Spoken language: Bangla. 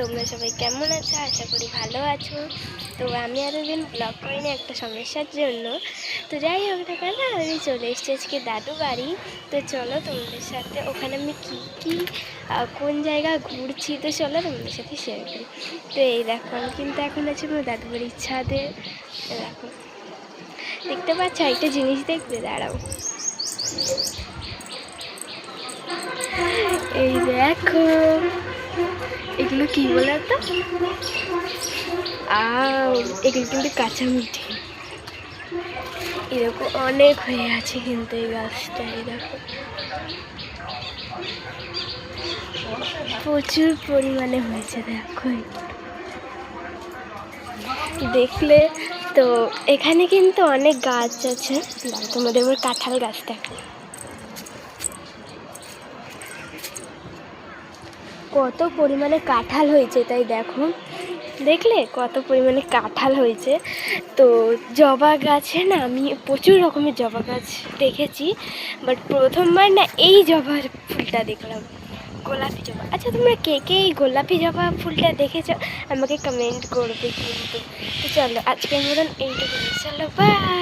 তোমরা সবাই কেমন আছো? আশা করি ভালো আছো। তো আমি এতদিন ব্লগ করিনি একটা সমস্যার জন্য। তো যাই হোক না কেন, আমি চলে এসেছি আজকে দাদু বাড়ি। তো চলো তোমাদের সাথে ওখানে আমি কী কোন জায়গা ঘুরছি, তো চলো তোমাদের সাথে শেয়ার করি। তো এই দেখো, আমি কিন্তু এখন আছি আমার দাদু বাড়ির ছাদে। দেখো, দেখতে পাচ্ছ একটা জিনিস, দেখবে, দাঁড়াও। এই দেখো, এগুলো কি বলে তো, এগুলো কিন্তু কাঁচা মিঠি। এরকম অনেক হয়ে আছে কিন্তু এই গাছটা, এই দেখো প্রচুর পরিমাণে হয়েছে। দেখো দেখলে তো, এখানে কিন্তু অনেক গাছ আছে। তোমাদের ওর কাঁঠাল গাছ দেখো কত পরিমাণে কাঁঠাল হয়েছে, তাই দেখো, দেখলে কত পরিমাণে কাঁঠাল হয়েছে। তো জবা গাছে না, আমি প্রচুর রকমের জবা গাছ দেখেছি, বাট প্রথমবার না এই জবা ফুলটা দেখলাম, গোলাপি জবা। আচ্ছা, তোমরা কে কে এই গোলাপি জবা ফুলটা দেখেছো আমাকে কমেন্ট করবে কিন্তু। তো চলো, আজকের মতন এইটুকু, চলো বাই।